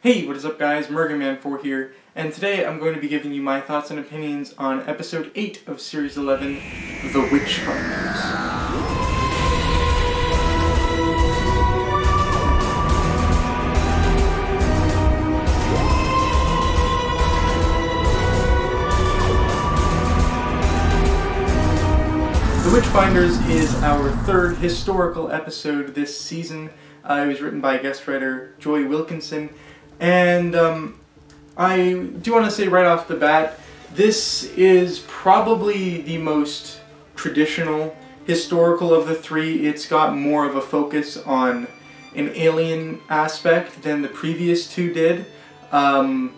Hey, what is up guys, MurgaMan4 here, and today I'm going to be giving you my thoughts and opinions on episode 8 of series 11, The Witchfinders. The Witchfinders is our third historical episode this season. It was written by guest writer Joy Wilkinson. And I do want to say right off the bat, this is probably the most traditional historical of the three. It's got more of a focus on an alien aspect than the previous two did. And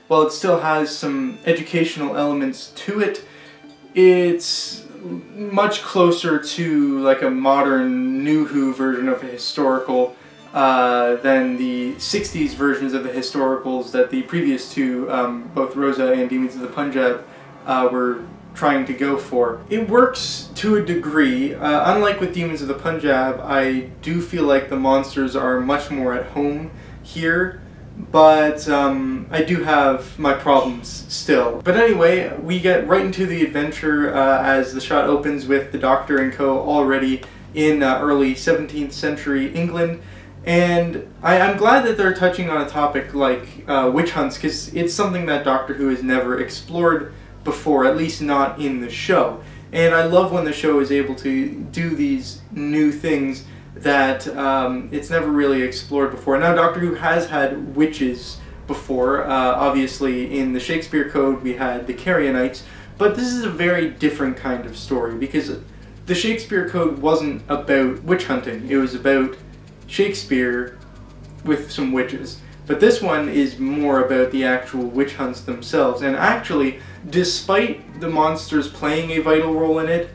while it still has some educational elements to it, it's much closer to like a modern New Who version of a historical than the 60s versions of the historicals that the previous two, both Rosa and Demons of the Punjab, were trying to go for. It works to a degree. Unlike with Demons of the Punjab, I do feel like the monsters are much more at home here, but I do have my problems still. But anyway, we get right into the adventure as the shot opens with the Doctor and co. already in early 17th century England. And I'm glad that they're touching on a topic like witch hunts, because it's something that Doctor Who has never explored before, at least not in the show. And I love when the show is able to do these new things that it's never really explored before. Now, Doctor Who has had witches before. Obviously, in the Shakespeare Code, we had the Carrionites, but this is a very different kind of story, because the Shakespeare Code wasn't about witch hunting. It was about Shakespeare with some witches. But this one is more about the actual witch hunts themselves. And actually, despite the monsters playing a vital role in it,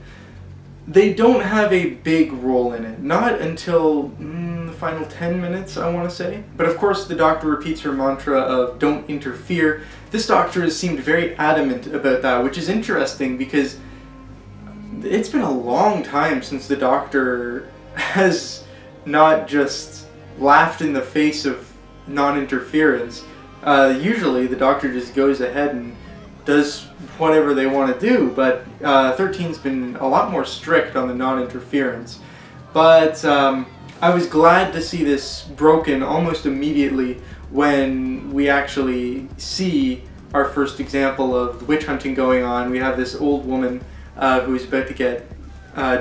they don't have a big role in it. Not until the final 10 minutes, I want to say. But of course, the Doctor repeats her mantra of don't interfere. This Doctor has seemed very adamant about that, which is interesting because it's been a long time since the Doctor has not just laughed in the face of non-interference. Usually the Doctor just goes ahead and does whatever they want to do, but 13's been a lot more strict on the non-interference. But I was glad to see this broken almost immediately when we actually see our first example of witch hunting going on. We have this old woman who's about to get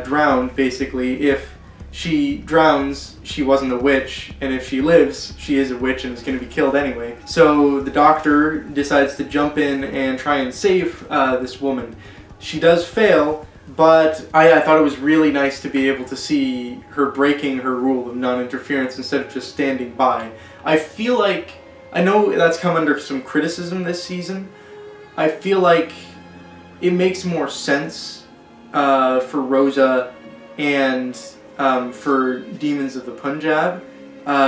drowned, basically. If she drowns, she wasn't a witch, and if she lives, she is a witch and is going to be killed anyway. So the Doctor decides to jump in and try and save this woman. She does fail, but I thought it was really nice to be able to see her breaking her rule of non-interference instead of just standing by. I feel like, I know that's come under some criticism this season, I feel like it makes more sense for Rosa and for Demons of the Punjab,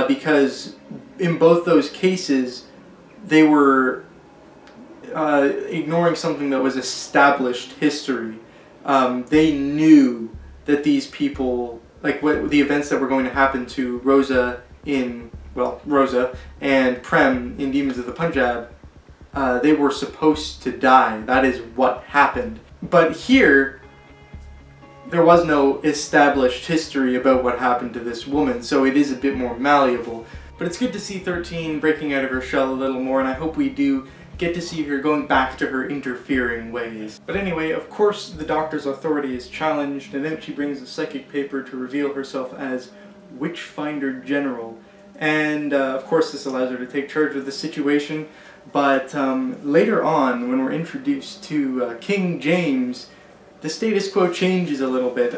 because in both those cases they were ignoring something that was established history. They knew that these people, like what the events that were going to happen to Rosa in, well, Rosa and Prem in Demons of the Punjab, they were supposed to die. That is what happened. But here, there was no established history about what happened to this woman, so it is a bit more malleable. But it's good to see 13 breaking out of her shell a little more, and I hope we do get to see her going back to her interfering ways. But anyway, of course the Doctor's authority is challenged, and then she brings a psychic paper to reveal herself as Witchfinder General. And of course this allows her to take charge of the situation, but later on, when we're introduced to King James, the status quo changes a little bit,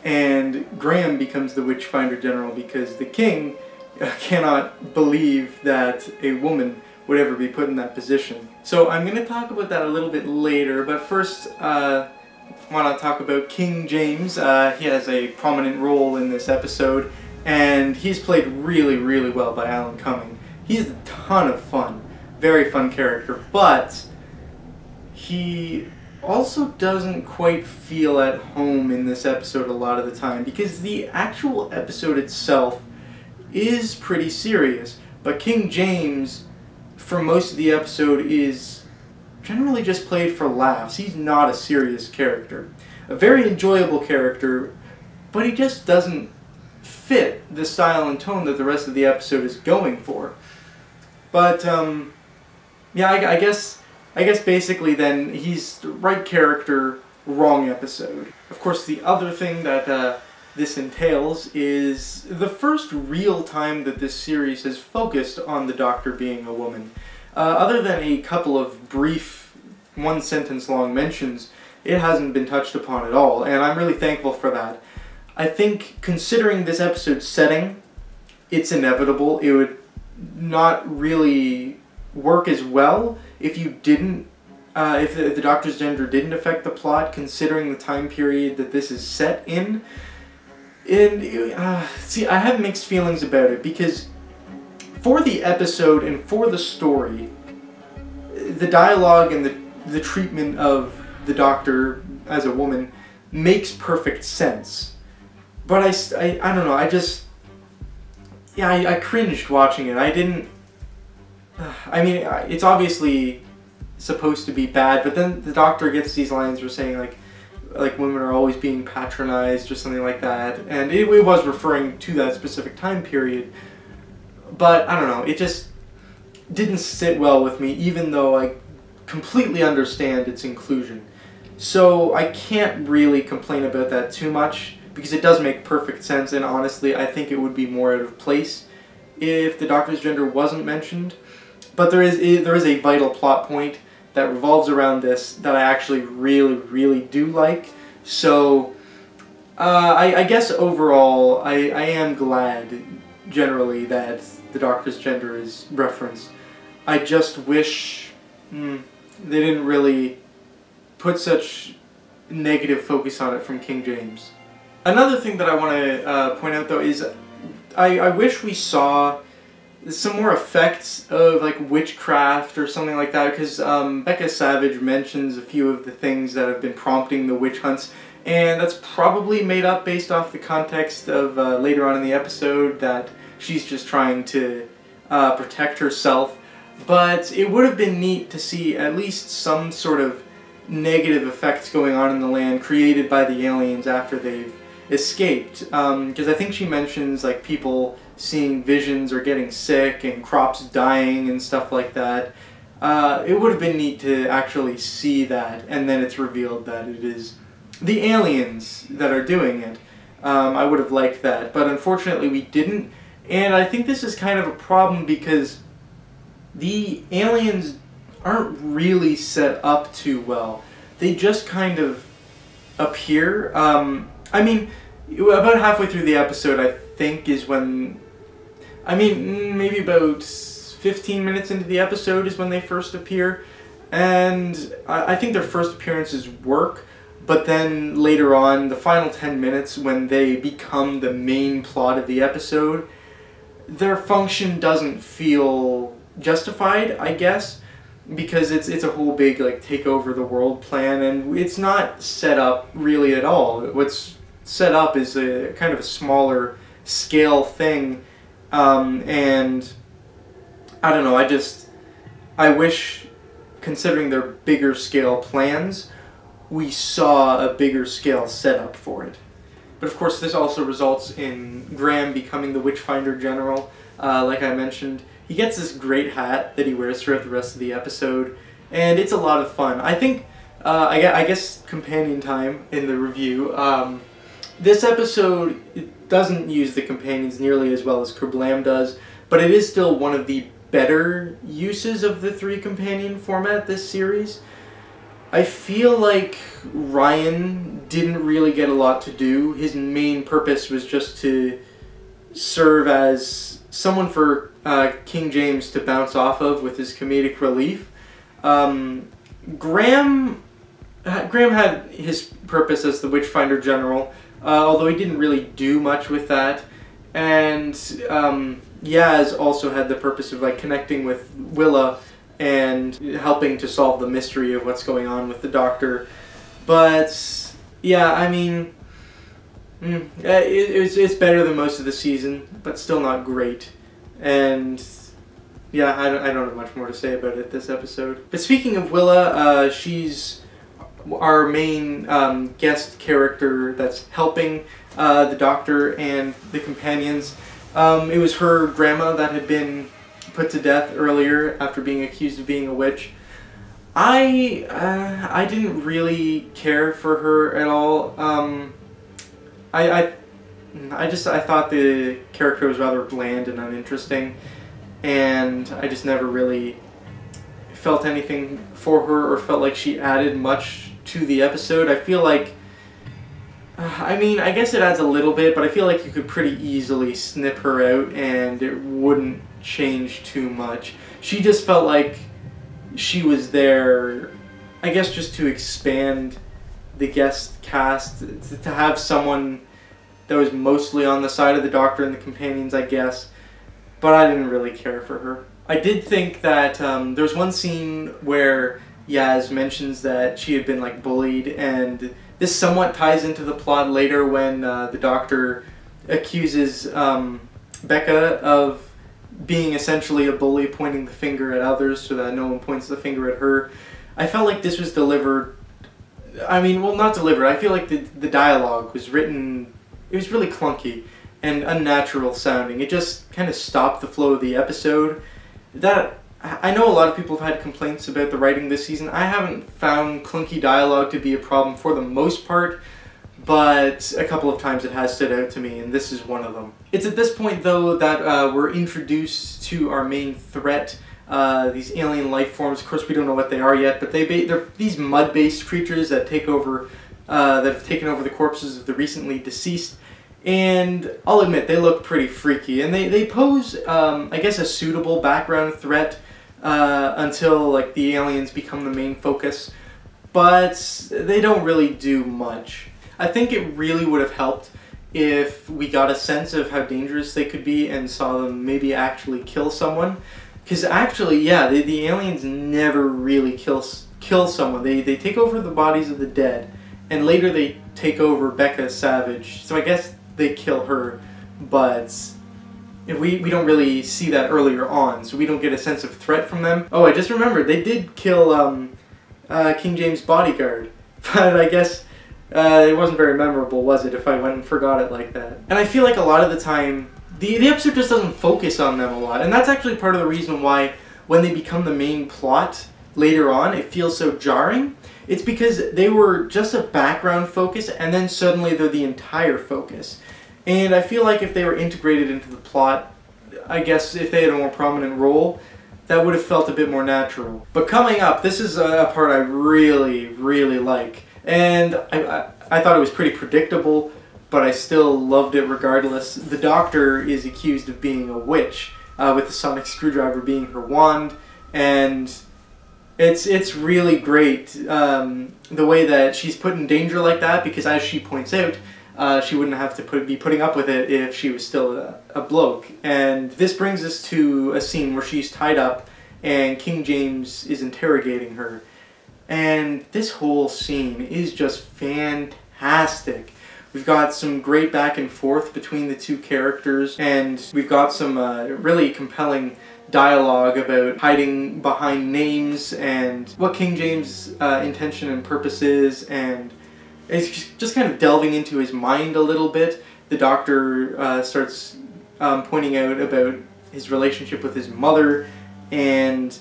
and Graham becomes the Witchfinder General because the king cannot believe that a woman would ever be put in that position. So I'm going to talk about that a little bit later, but first I want to talk about King James. He has a prominent role in this episode, and he's played really, really well by Alan Cumming. He's a ton of fun, very fun character, but he also doesn't quite feel at home in this episode a lot of the time, because the actual episode itself is pretty serious, but King James, for most of the episode, is generally just played for laughs. He's not a serious character. A very enjoyable character, but he just doesn't fit the style and tone that the rest of the episode is going for. But, yeah, I guess basically then he's the right character, wrong episode. Of course, the other thing that this entails is the first real time that this series has focused on the Doctor being a woman. Other than a couple of brief, one-sentence long mentions, it hasn't been touched upon at all, and I'm really thankful for that. I think, considering this episode's setting, it's inevitable. It would not really work as well if you didn't, if the Doctor's gender didn't affect the plot, considering the time period that this is set in. And, see, I have mixed feelings about it, because for the episode and for the story, the dialogue and the treatment of the Doctor as a woman makes perfect sense. But I don't know, I just, yeah, I cringed watching it. I didn't, I mean, it's obviously supposed to be bad, but then the Doctor gets these lines where saying, like women are always being patronized or something like that, and it was referring to that specific time period, but I don't know, it just didn't sit well with me, even though I completely understand its inclusion. So I can't really complain about that too much, because it does make perfect sense, and honestly I think it would be more out of place if the Doctor's gender wasn't mentioned. But there is a vital plot point that revolves around this that I actually really do like. So I guess overall I am glad generally that the Doctor's gender is referenced. I just wish they didn't really put such negative focus on it from King James. Another thing that I want to point out though is I wish we saw some more effects of like witchcraft or something like that, because Becca Savage mentions a few of the things that have been prompting the witch hunts, and that's probably made up based off the context of later on in the episode that she's just trying to protect herself. But it would have been neat to see at least some sort of negative effects going on in the land created by the aliens after they've escaped, because I think she mentions like people seeing visions or getting sick and crops dying and stuff like that. It would have been neat to actually see that, and then it's revealed that it is the aliens that are doing it. I would have liked that, but unfortunately we didn't, and I think this is kind of a problem because the aliens aren't really set up too well. They just kind of appear. I mean, about halfway through the episode, I think, is when, I mean, maybe about 15 minutes into the episode is when they first appear, and I think their first appearances work, but then later on, the final 10 minutes, when they become the main plot of the episode, their function doesn't feel justified, I guess, because it's a whole big like take over the world plan, and it's not set up really at all. What's set up is a kind of a smaller scale thing, and I don't know, I wish, considering their bigger scale plans, we saw a bigger scale setup for it. But of course this also results in Graham becoming the Witchfinder General, like I mentioned. He gets this great hat that he wears throughout the rest of the episode, and it's a lot of fun. I think, I guess companion time in the review, this episode, it doesn't use the companions nearly as well as Kerblam does, but it is still one of the better uses of the 3-companion format this series. I feel like Ryan didn't really get a lot to do. His main purpose was just to serve as someone for King James to bounce off of with his comedic relief. Graham had his purpose as the Witchfinder General, although he didn't really do much with that. And Yaz also had the purpose of like connecting with Willa and helping to solve the mystery of what's going on with the Doctor. But yeah, I mean, It's better than most of the season, but still not great. And yeah, I don't have much more to say about it this episode. But speaking of Willa, she's our main guest character that's helping the Doctor and the companions. It was her grandma that had been put to death earlier after being accused of being a witch. I didn't really care for her at all. I thought the character was rather bland and uninteresting, and I just never really felt anything for her or felt like she added much to the episode. I feel like, I mean, I guess it adds a little bit, but I feel like you could pretty easily snip her out and it wouldn't change too much. She just felt like she was there, I guess, just to expand the guest cast, to have someone that was mostly on the side of the Doctor and the companions, I guess, but I didn't really care for her. I did think that there was one scene where Yaz mentions that she had been like bullied, and this somewhat ties into the plot later when the Doctor accuses Becca of being essentially a bully, pointing the finger at others so that no one points the finger at her. I felt like this was delivered, I mean, well, not delivered, I feel like the dialogue was written, it was really clunky and unnatural sounding. It just kind of stopped the flow of the episode. That, I know a lot of people have had complaints about the writing this season. I haven't found clunky dialogue to be a problem for the most part, but a couple of times it has stood out to me, and this is one of them. It's at this point, though, that we're introduced to our main threat, these alien life forms. Of course, we don't know what they are yet, but they're these mud-based creatures that take over, that have taken over the corpses of the recently deceased. And I'll admit, they look pretty freaky, and they pose, I guess, a suitable background threat until like the aliens become the main focus, but they don't really do much. I think it really would have helped if we got a sense of how dangerous they could be and saw them maybe actually kill someone. Because actually, yeah, the aliens never really kill someone. They take over the bodies of the dead, and later they take over Becca Savage. So I guess they kill her, but we don't really see that earlier on, so we don't get a sense of threat from them. Oh, I just remembered, they did kill King James' bodyguard, but I guess it wasn't very memorable, was it, if I went and forgot it like that. And I feel like a lot of the time, the episode just doesn't focus on them a lot, and that's actually part of the reason why when they become the main plot later on, it feels so jarring. It's because they were just a background focus, and then suddenly they're the entire focus. And I feel like if they were integrated into the plot, I guess if they had a more prominent role, that would have felt a bit more natural. But coming up, this is a part I really, really like. And I thought it was pretty predictable, but I still loved it regardless. The Doctor is accused of being a witch, with the sonic screwdriver being her wand, and it's really great the way that she's put in danger like that, because as she points out, she wouldn't have to be putting up with it if she was still a bloke. And this brings us to a scene where she's tied up and King James is interrogating her. And this whole scene is just fantastic. We've got some great back and forth between the two characters, and we've got some really compelling dialogue about hiding behind names and what King James' intention and purpose is, and it's just kind of delving into his mind a little bit. The Doctor starts pointing out about his relationship with his mother, and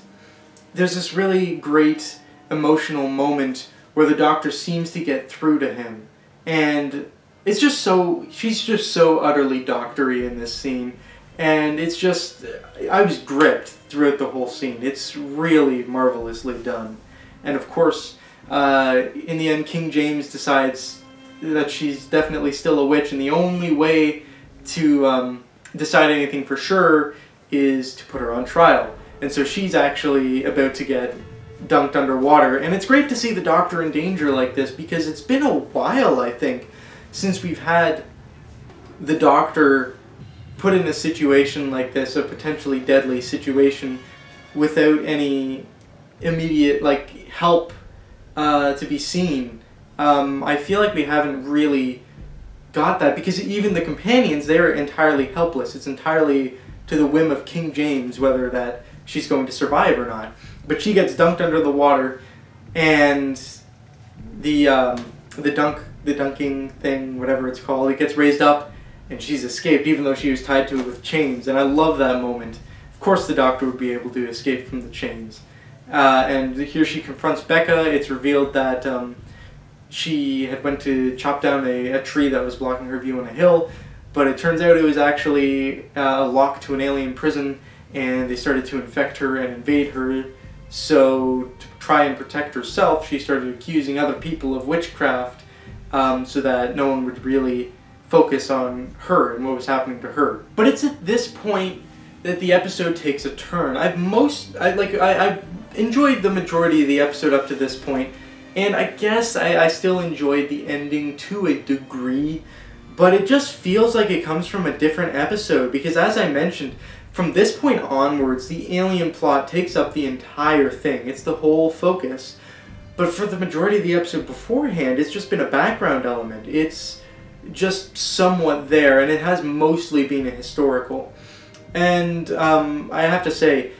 there's this really great emotional moment where the Doctor seems to get through to him, and it's just so, she's just so utterly doctory in this scene, and it's just, I was gripped throughout the whole scene. It's really marvelously done. And of course, in the end, King James decides that she's definitely still a witch, and the only way to decide anything for sure is to put her on trial. And so she's actually about to get dunked underwater, and it's great to see the Doctor in danger like this, because it's been a while, I think, since we've had the Doctor put in a situation like this, a potentially deadly situation, without any immediate help to be seen. I feel like we haven't really got that, because even the companions, they're entirely helpless. It's entirely to the whim of King James whether that she's going to survive or not. But she gets dunked under the water, and the dunking thing, whatever it's called, it gets raised up, and she's escaped, even though she was tied to it with chains. And I love that moment. Of course the Doctor would be able to escape from the chains. And here she confronts Becca. It's revealed that she had went to chop down a tree that was blocking her view on a hill, but it turns out it was actually a lock to an alien prison, and they started to infect her and invade her. So to try and protect herself, she started accusing other people of witchcraft, so that no one would really focus on her and what was happening to her. But it's at this point that the episode takes a turn. I enjoyed the majority of the episode up to this point, and I guess I still enjoyed the ending to a degree, but it just feels like it comes from a different episode, because as I mentioned, from this point onwards, the alien plot takes up the entire thing. It's the whole focus. But for the majority of the episode beforehand, it's just been a background element. It's just somewhat there, and it has mostly been a historical. And I have to say,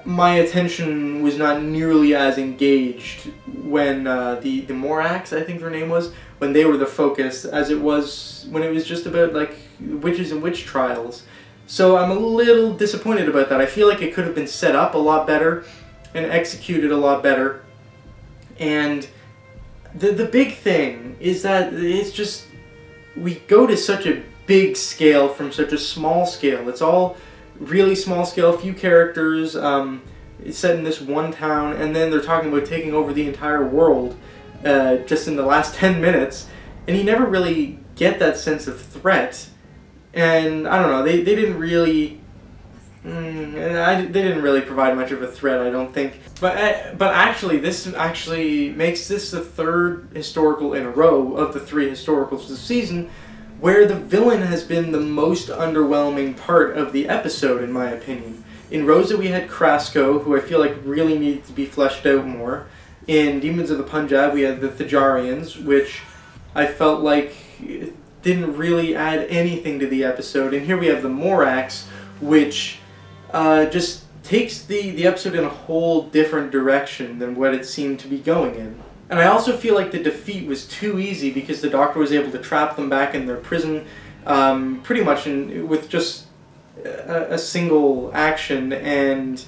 my attention was not nearly as engaged when the Morax, I think their name was, when they were the focus, as it was when it was just about like witches and witch trials. So I'm a little disappointed about that. I feel like it could have been set up a lot better and executed a lot better. And the big thing is that it's just, we go to such a big scale from such a small scale. It's all really small scale, few characters, it's set in this one town, and then they're talking about taking over the entire world just in the last 10 minutes, and you never really get that sense of threat. And I don't know, they didn't really, they didn't really provide much of a threat, I don't think. But actually, this actually makes this the third historical in a row of the 3 historicals this season, where the villain has been the most underwhelming part of the episode, in my opinion. In Rosa we had Krasko, who I feel like really needed to be fleshed out more. In Demons of the Punjab we had the Thajarians, which I felt like didn't really add anything to the episode. And here we have the Morax, which just takes the episode in a whole different direction than what it seemed to be going in. And I also feel like the defeat was too easy, because the Doctor was able to trap them back in their prison pretty much with just a single action, and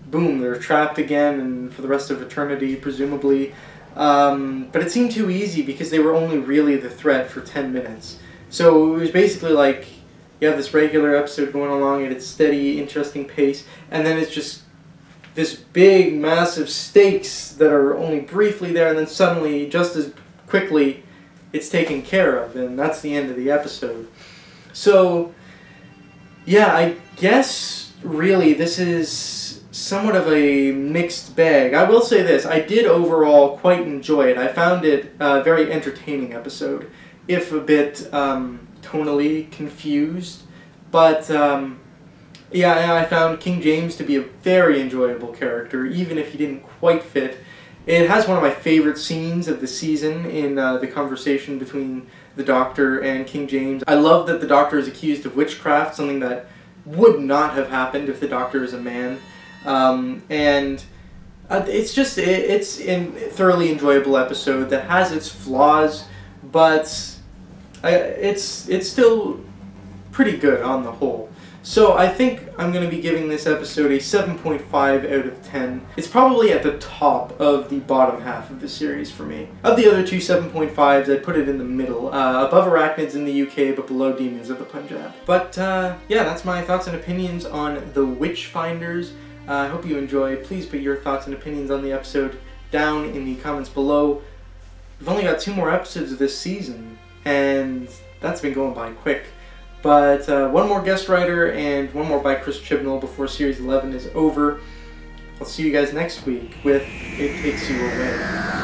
boom, they're trapped again, and for the rest of eternity, presumably. But it seemed too easy because they were only really the threat for 10 minutes. So it was basically like you have this regular episode going along at its steady, interesting pace, and then it's just this big, massive stakes that are only briefly there, and then suddenly, just as quickly, it's taken care of, and that's the end of the episode. So, yeah, I guess, really, this is somewhat of a mixed bag. I will say this, I did overall quite enjoy it. I found it a very entertaining episode, if a bit tonally confused, but yeah, I found King James to be a very enjoyable character, even if he didn't quite fit. It has one of my favorite scenes of the season in the conversation between the Doctor and King James. I love that the Doctor is accused of witchcraft, something that would not have happened if the Doctor is a man. And it's a thoroughly enjoyable episode that has its flaws, but it's still pretty good on the whole. So I think I'm going to be giving this episode a 7.5 out of 10. It's probably at the top of the bottom half of the series for me. Of the other two 7.5s, I'd put it in the middle. Above Arachnids in the UK, but below Demons of the Punjab. But yeah, that's my thoughts and opinions on the Witchfinders. I hope you enjoyed. Please put your thoughts and opinions on the episode down in the comments below. We've only got 2 more episodes of this season, and that's been going by quick. But 1 more guest writer and 1 more by Chris Chibnall before Series 11 is over. I'll see you guys next week with It Takes You Away.